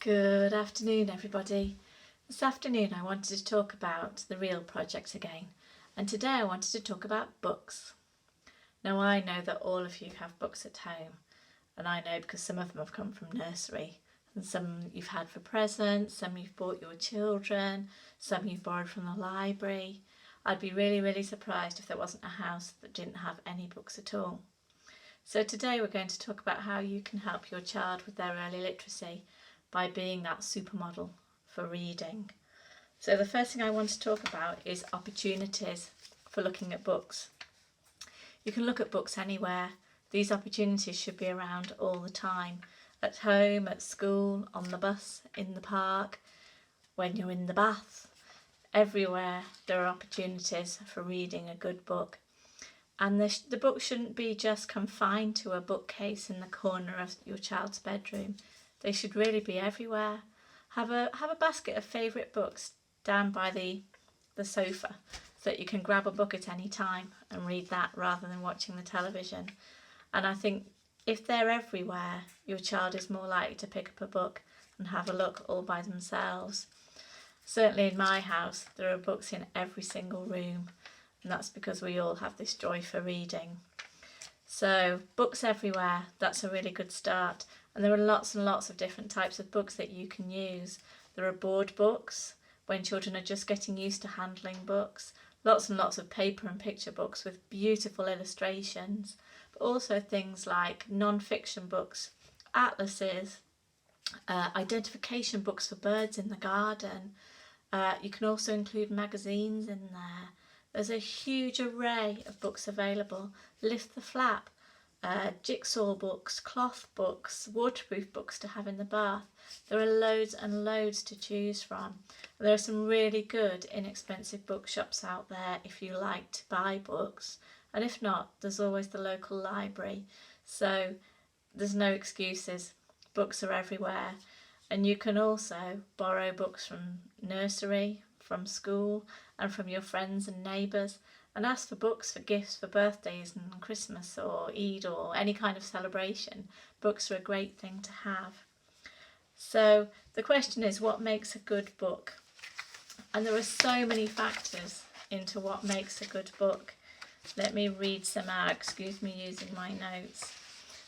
Good afternoon, everybody. This afternoon I wanted to talk about the Real Project again, and today I wanted to talk about books. Now I know that all of you have books at home, and I know because some of them have come from nursery, and some you've had for presents, some you've bought your children, some you've borrowed from the library. I'd be really surprised if there wasn't a house that didn't have any books at all. So today we're going to talk about how you can help your child with their early literacy by being that supermodel for reading. So the first thing I want to talk about is opportunities for looking at books. You can look at books anywhere. These opportunities should be around all the time. At home, at school, on the bus, in the park, when you're in the bath. Everywhere there are opportunities for reading a good book. And the book shouldn't be just confined to a bookcase in the corner of your child's bedroom. They should really be everywhere. Have a basket of favourite books down by the sofa so that you can grab a book at any time and read that rather than watching the television. And I think if they're everywhere, your child is more likely to pick up a book and have a look all by themselves. Certainly in my house, there are books in every single room, and that's because we all have this joy for reading. So books everywhere, that's a really good start. And there are lots and lots of different types of books that you can use. There are board books, when children are just getting used to handling books. Lots and lots of paper and picture books with beautiful illustrations. But also things like non-fiction books, atlases, identification books for birds in the garden. You can also include magazines in there. There's a huge array of books available. Lift the Flap, jigsaw books, cloth books, waterproof books to have in the bath. There are loads and loads to choose from. There are some really good inexpensive bookshops out there if you like to buy books, and if not, there's always the local library. So there's no excuses. Books are everywhere, and you can also borrow books from nursery, from school, and from your friends and neighbours, and ask for books for gifts for birthdays and Christmas or Eid or any kind of celebration. Books are a great thing to have. So the question is, what makes a good book? And there are so many factors into what makes a good book. Let me read some out, excuse me using my notes.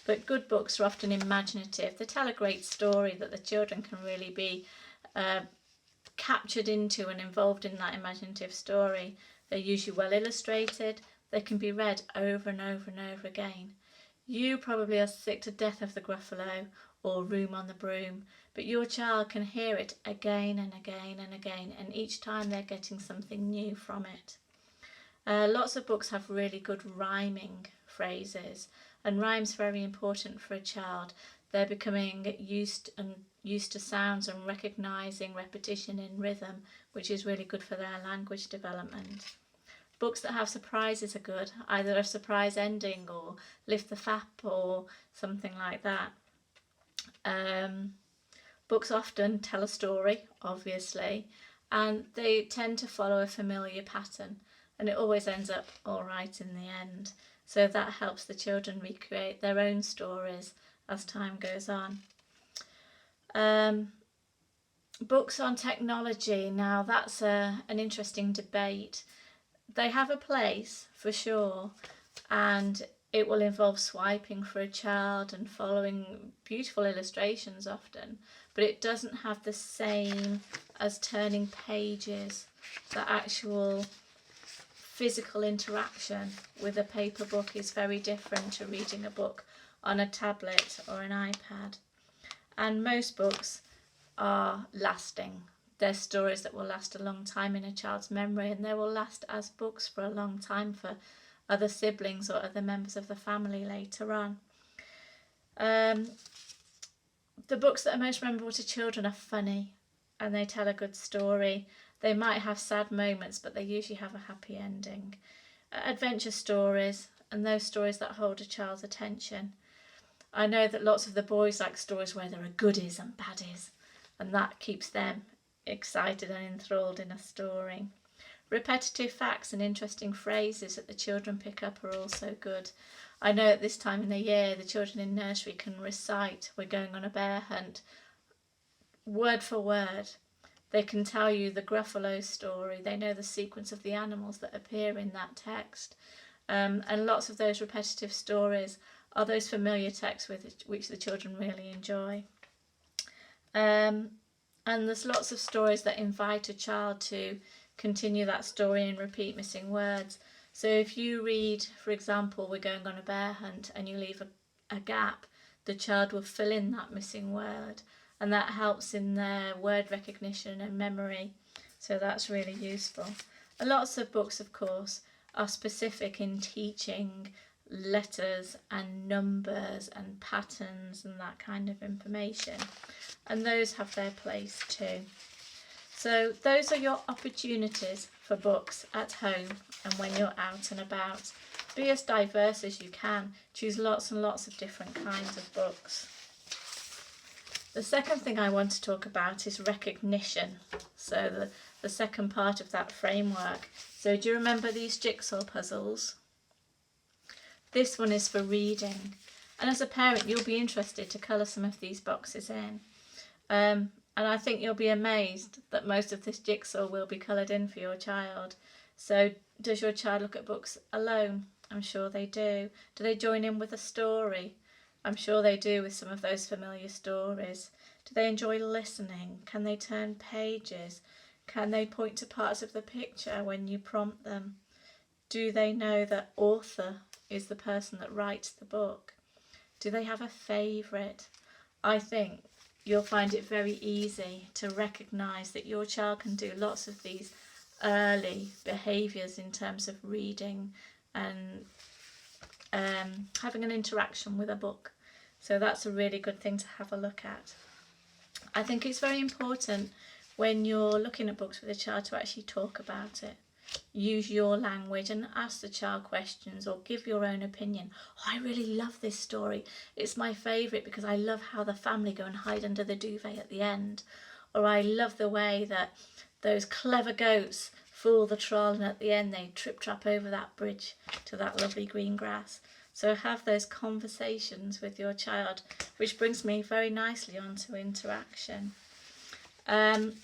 But good books are often imaginative. They tell a great story that the children can really be captured into and involved in that imaginative story. They're usually well illustrated. They can be read over and over and over again. You probably are sick to death of the Gruffalo or Room on the Broom, but your child can hear it again and again and again, and each time they're getting something new from it. Lots of books have really good rhyming phrases, and rhyme's very important for a child. They're becoming used to sounds and recognising repetition in rhythm, which is really good for their language development. Books that have surprises are good, either a surprise ending or Lift the Flap or something like that. Books often tell a story, obviously, and they tend to follow a familiar pattern, and it always ends up all right in the end. So that helps the children recreate their own stories as time goes on. Books on technology, now that's an interesting debate. They have a place for sure, and it will involve swiping for a child and following beautiful illustrations often, but it doesn't have the same as turning pages. The actual physical interaction with a paper book is very different to reading a book on a tablet or an iPad. And most books are lasting. They're stories that will last a long time in a child's memory, and they will last as books for a long time for other siblings or other members of the family later on. The books that are most memorable to children are funny, and they tell a good story. They might have sad moments, but they usually have a happy ending. Adventure stories, and those stories that hold a child's attention. I know that lots of the boys like stories where there are goodies and baddies, and that keeps them excited and enthralled in a story. Repetitive facts and interesting phrases that the children pick up are also good. I know at this time in the year the children in nursery can recite "We're going on a bear hunt" word for word. They can tell you the Gruffalo story. They know the sequence of the animals that appear in that text. And lots of those repetitive stories are those familiar texts which the children really enjoy. And there's lots of stories that invite a child to continue that story and repeat missing words. So if you read, for example, we're going on a bear hunt, and you leave a gap, the child will fill in that missing word, and that helps in their word recognition and memory. So that's really useful. And lots of books, of course, are specific in teaching letters and numbers and patterns and that kind of information, and those have their place too. So those are your opportunities for books at home and when you're out and about. Be as diverse as you can. Choose lots and lots of different kinds of books. The second thing I want to talk about is recognition. So the second part of that framework. So do you remember these jigsaw puzzles? This one is for reading. And as a parent, you'll be interested to colour some of these boxes in. And I think you'll be amazed that most of this jigsaw will be coloured in for your child. So does your child look at books alone? I'm sure they do. Do they join in with a story? I'm sure they do with some of those familiar stories. Do they enjoy listening? Can they turn pages? Can they point to parts of the picture when you prompt them? Do they know that author is the person that writes the book? Do they have a favourite? I think you'll find it very easy to recognise that your child can do lots of these early behaviours in terms of reading and having an interaction with a book. So that's a really good thing to have a look at. I think it's very important when you're looking at books with a child to actually talk about it. Use your language and ask the child questions or give your own opinion. Oh, I really love this story. It's my favourite because I love how the family go and hide under the duvet at the end. Or I love the way that those clever goats fool the troll and at the end they trip-trap over that bridge to that lovely green grass. So have those conversations with your child, which brings me very nicely onto interaction.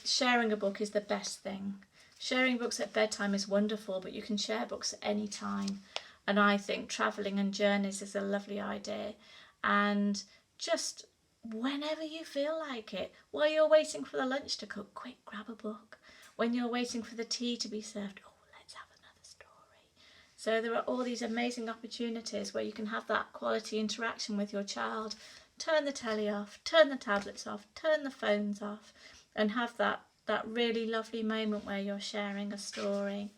Sharing a book is the best thing. Sharing books at bedtime is wonderful, but you can share books at any time. And I think travelling and journeys is a lovely idea. And just whenever you feel like it, while you're waiting for the lunch to cook, quick, grab a book. When you're waiting for the tea to be served, oh, let's have another story. So there are all these amazing opportunities where you can have that quality interaction with your child. Turn the telly off, turn the tablets off, turn the phones off, and have that really lovely moment where you're sharing a story.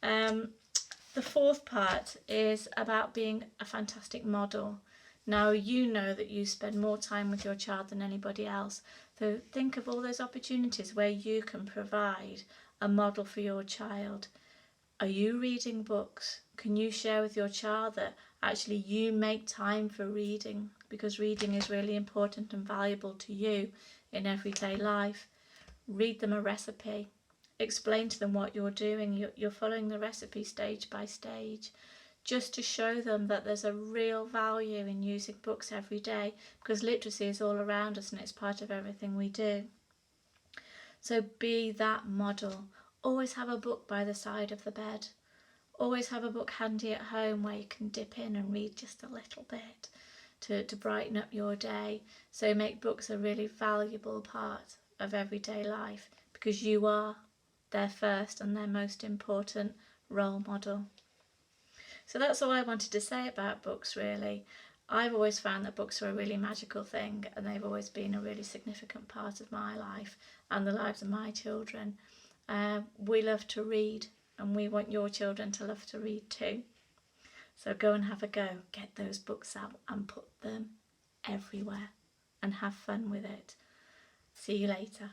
The fourth part is about being a fantastic model. Now you know that you spend more time with your child than anybody else. So think of all those opportunities where you can provide a model for your child. Are you reading books? Can you share with your child that actually you make time for reading, because reading is really important and valuable to you in everyday life? Read them a recipe. Explain to them what you're doing. You're following the recipe stage by stage, just to show them that there's a real value in using books every day, because literacy is all around us and it's part of everything we do. So be that model. Always have a book by the side of the bed. Always have a book handy at home where you can dip in and read just a little bit to brighten up your day. So make books a really valuable part of everyday life, because you are their first and their most important role model. So that's all I wanted to say about books, really. I've always found that books are a really magical thing, and they've always been a really significant part of my life and the lives of my children. We love to read, and we want your children to love to read too. So go and have a go. Get those books out and put them everywhere and have fun with it. See you later.